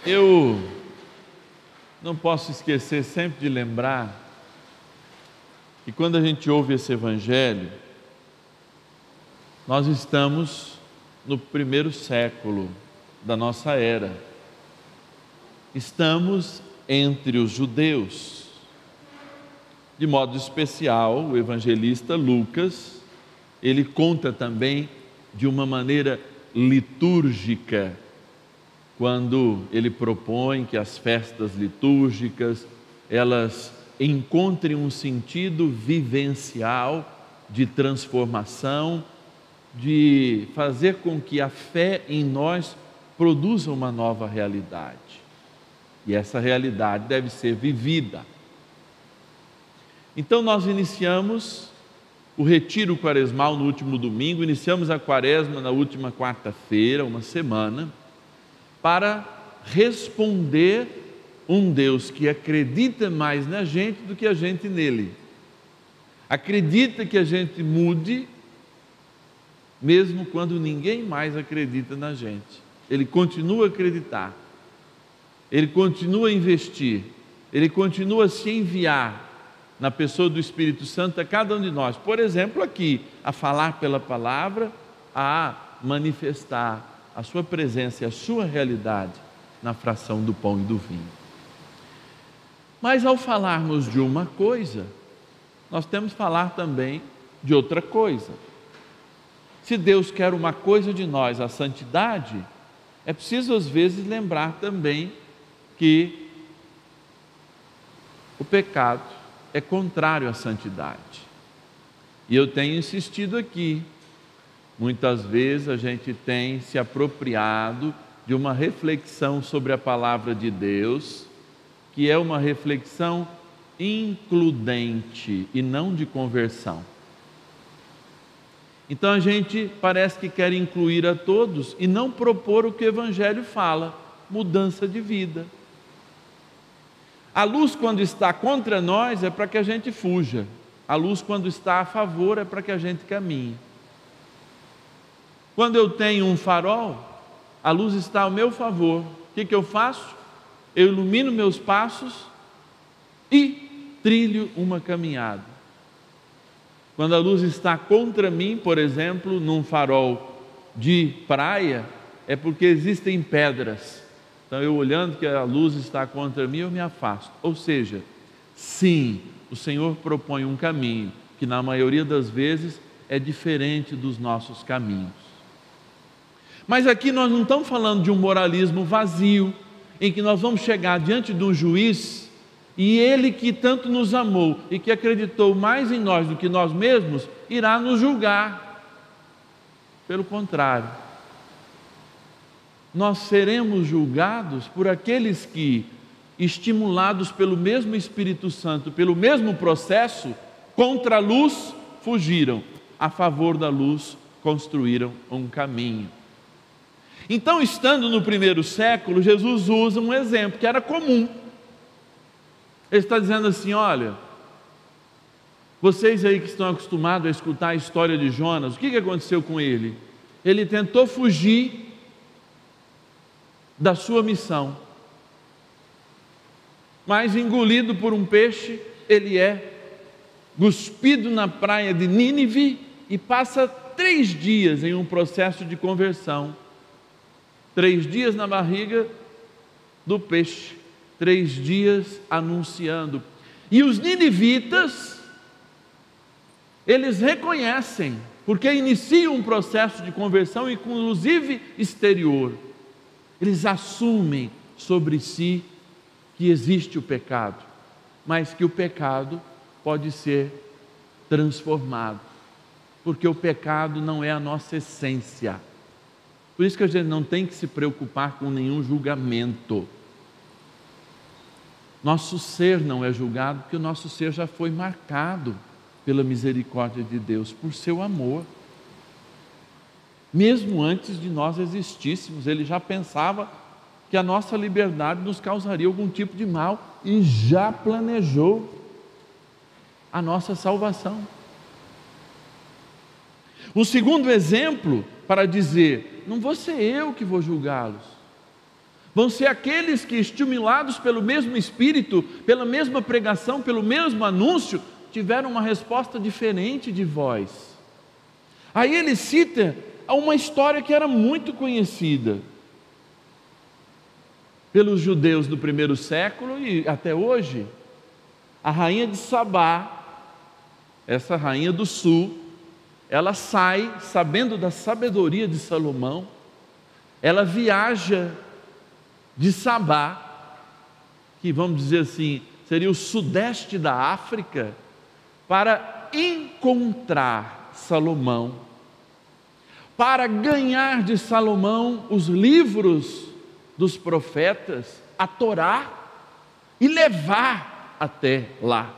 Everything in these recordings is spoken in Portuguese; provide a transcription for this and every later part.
Eu não posso esquecer sempre de lembrar que quando a gente ouve esse Evangelho, nós estamos no primeiro século da nossa era. Estamos entre os judeus. De modo especial, o evangelista Lucas, ele conta também de uma maneira litúrgica, quando ele propõe que as festas litúrgicas, elas encontrem um sentido vivencial de transformação, de fazer com que a fé em nós produza uma nova realidade. E essa realidade deve ser vivida. Então nós iniciamos o retiro quaresmal no último domingo, iniciamos a quaresma na última quarta-feira, uma semana, para responder um Deus que acredita mais na gente do que a gente nele. Acredita que a gente mude, mesmo quando ninguém mais acredita na gente. Ele continua a acreditar, ele continua a investir, ele continua a se enviar na pessoa do Espírito Santo a cada um de nós. Por exemplo, aqui, a falar pela palavra, a manifestar a sua presença e a sua realidade na fração do pão e do vinho. Mas ao falarmos de uma coisa, nós temos que falar também de outra coisa. Se Deus quer uma coisa de nós, a santidade, é preciso às vezes lembrar também que o pecado é contrário à santidade. E eu tenho insistido aqui, muitas vezes a gente tem se apropriado de uma reflexão sobre a palavra de Deus, que é uma reflexão includente e não de conversão. Então a gente parece que quer incluir a todos e não propor o que o Evangelho fala, mudança de vida. A luz, quando está contra nós, é para que a gente fuja. A luz, quando está a favor, é para que a gente caminhe. Quando eu tenho um farol, a luz está ao meu favor. O que eu faço? Eu ilumino meus passos e trilho uma caminhada. Quando a luz está contra mim, por exemplo, num farol de praia, é porque existem pedras. Então eu olhando que a luz está contra mim, eu me afasto. Ou seja, sim, o Senhor propõe um caminho que na maioria das vezes é diferente dos nossos caminhos. Mas aqui nós não estamos falando de um moralismo vazio, em que nós vamos chegar diante de um juiz e ele que tanto nos amou e que acreditou mais em nós do que nós mesmos, irá nos julgar. Pelo contrário, nós seremos julgados por aqueles que, estimulados pelo mesmo Espírito Santo, pelo mesmo processo, contra a luz fugiram, a favor da luz construíram um caminho. Então, estando no primeiro século, Jesus usa um exemplo que era comum. Ele está dizendo assim: olha, vocês aí que estão acostumados a escutar a história de Jonas, o que aconteceu com ele? Ele tentou fugir da sua missão, mas engolido por um peixe, ele é cuspido na praia de Nínive e passa 3 dias em um processo de conversão. 3 dias na barriga do peixe, 3 dias anunciando. E os ninivitas, eles reconhecem, porque iniciam um processo de conversão, inclusive exterior. Eles assumem sobre si que existe o pecado, mas que o pecado pode ser transformado, porque o pecado não é a nossa essência. Por isso que a gente não tem que se preocupar com nenhum julgamento. Nosso ser não é julgado, porque o nosso ser já foi marcado pela misericórdia de Deus, por seu amor. Mesmo antes de nós existíssemos, Ele já pensava que a nossa liberdade nos causaria algum tipo de mal e já planejou a nossa salvação. O segundo exemplo para dizer: não vou ser eu que vou julgá-los, Vão ser aqueles que, estimulados pelo mesmo Espírito, pela mesma pregação, pelo mesmo anúncio, tiveram uma resposta diferente de vós. Aí ele cita uma história que era muito conhecida pelos judeus do primeiro século e até hoje. A rainha de Sabá, essa rainha do sul, ela sai sabendo da sabedoria de Salomão, ela viaja de Sabá, que vamos dizer assim, seria o sudeste da África, para encontrar Salomão, para ganhar de Salomão os livros dos profetas, a Torá, e levar até lá.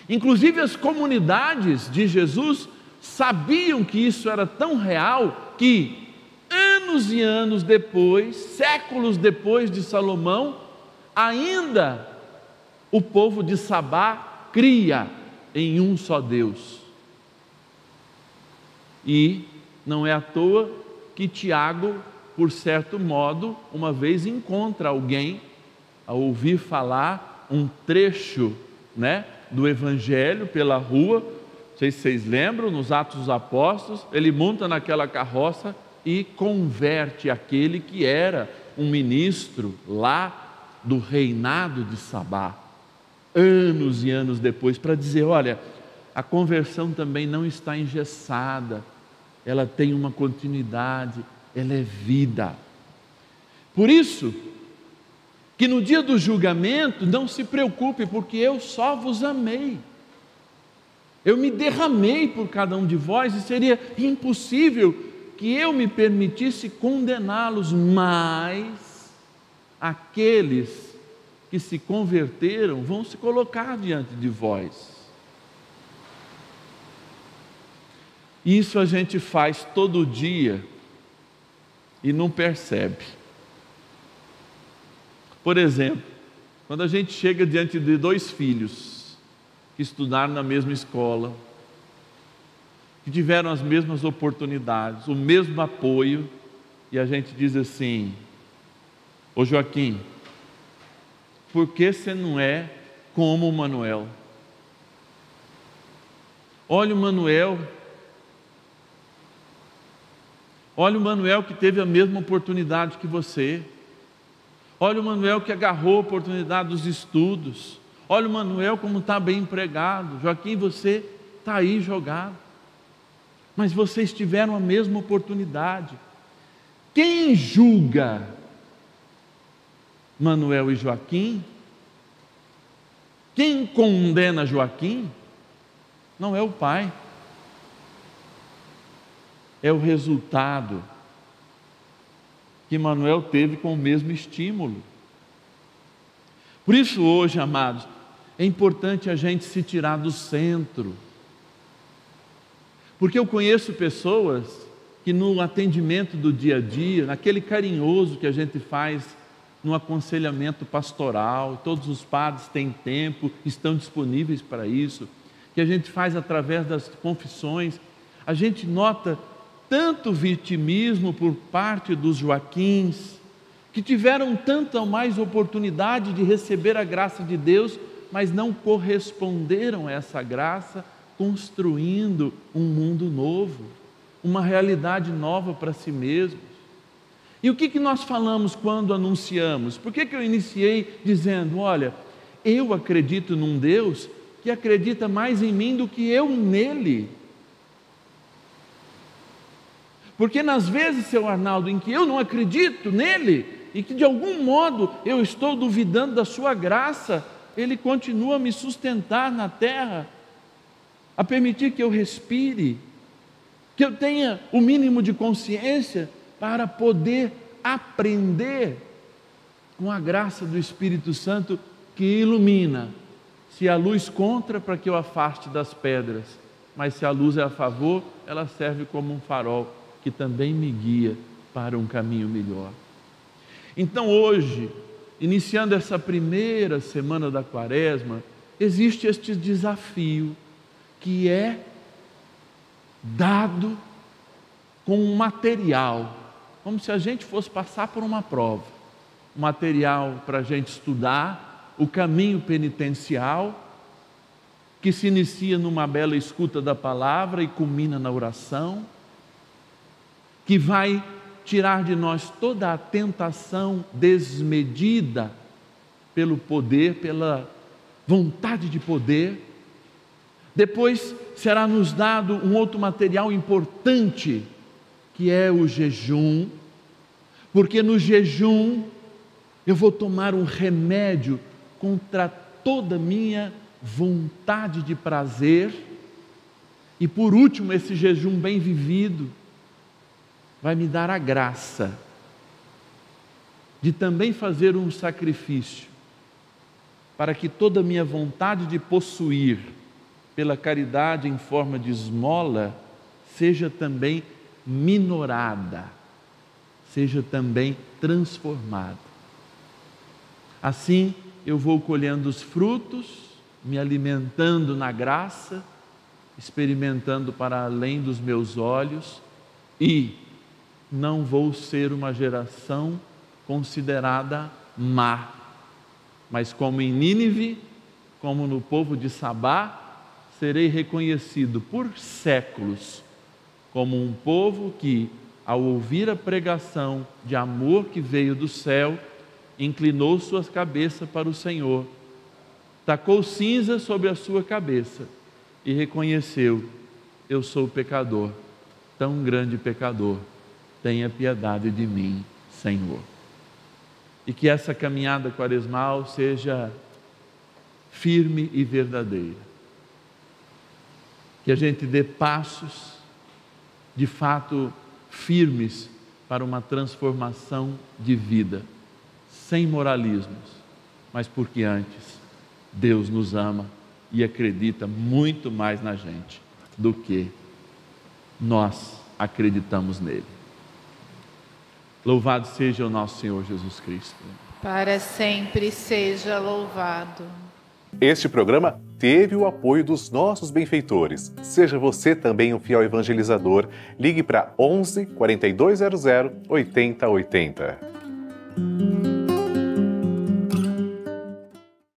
Inclusive as comunidades de Jesus sabiam que isso era tão real que anos e anos depois, séculos depois de Salomão, ainda o povo de Sabá cria em um só Deus. E não é à toa que Tiago, por certo modo, uma vez encontra alguém a ouvir falar um trecho, do Evangelho pela rua. Não sei se vocês lembram, nos Atos dos Apóstolos, ele monta naquela carroça e converte aquele que era um ministro lá do reinado de Sabá, anos e anos depois, para dizer: olha, a conversão também não está engessada, ela tem uma continuidade, ela é vida. Por isso que no dia do julgamento não se preocupe, porque eu só vos amei, eu me derramei por cada um de vós, e seria impossível que eu me permitisse condená-los, mas aqueles que se converteram vão se colocar diante de vós. Isso a gente faz todo dia e não percebe. Por exemplo, quando a gente chega diante de dois filhos que estudaram na mesma escola, que tiveram as mesmas oportunidades, o mesmo apoio, e a gente diz assim: ô Joaquim, por que você não é como o Manuel? Olha o Manuel que teve a mesma oportunidade que você. Olha o Manuel que agarrou a oportunidade dos estudos. Olha o Manuel como está bem empregado. Joaquim, você está aí jogado. Mas vocês tiveram a mesma oportunidade. Quem julga Manuel e Joaquim? Quem condena Joaquim? Não é o pai. É o resultado que Manuel teve com o mesmo estímulo. Por isso hoje, amados, é importante a gente se tirar do centro. Porque eu conheço pessoas que no atendimento do dia a dia, naquele carinhoso que a gente faz no aconselhamento pastoral, todos os padres têm tempo, estão disponíveis para isso, que a gente faz através das confissões, a gente nota tanto vitimismo por parte dos Joaquins, que tiveram tanta mais oportunidade de receber a graça de Deus, mas não corresponderam a essa graça, construindo um mundo novo, uma realidade nova para si mesmos. E o que nós falamos quando anunciamos? Por que eu iniciei dizendo: olha, eu acredito num Deus que acredita mais em mim do que eu nele? Porque nas vezes, seu Arnaldo, em que eu não acredito nele, e que de algum modo eu estou duvidando da sua graça, ele continua a me sustentar na terra, a permitir que eu respire, que eu tenha o mínimo de consciência para poder aprender com a graça do Espírito Santo que ilumina. Se a luz contra, para que eu afaste das pedras, mas se a luz é a favor, ela serve como um farol que também me guia para um caminho melhor. Então hoje, iniciando essa primeira semana da Quaresma, existe este desafio que é dado com um material, como se a gente fosse passar por uma prova. material para a gente estudar, o caminho penitencial, que se inicia numa bela escuta da palavra e culmina na oração, que vai tirar de nós toda a tentação desmedida pelo poder, pela vontade de poder. Depois será nos dado um outro material importante, que é o jejum, porque no jejum eu vou tomar um remédio contra toda minha vontade de prazer. E por último, esse jejum bem vivido vai me dar a graça de também fazer um sacrifício para que toda a minha vontade de possuir pela caridade em forma de esmola seja também minorada, seja também transformada. Assim eu vou colhendo os frutos, me alimentando na graça, experimentando para além dos meus olhos, e não vou ser uma geração considerada má, mas como em Nínive, como no povo de Sabá, serei reconhecido por séculos como um povo que, ao ouvir a pregação de amor que veio do céu, inclinou suas cabeças para o Senhor, tacou cinza sobre a sua cabeça e reconheceu: eu sou pecador, tão grande pecador, tenha piedade de mim, Senhor. E que essa caminhada quaresmal seja firme e verdadeira, que a gente dê passos de fato firmes para uma transformação de vida, sem moralismos, mas porque antes Deus nos ama e acredita muito mais na gente do que nós acreditamos nele. Louvado seja o nosso Senhor Jesus Cristo. Para sempre seja louvado. Este programa teve o apoio dos nossos benfeitores. Seja você também um fiel evangelizador. Ligue para 11 4200 8080.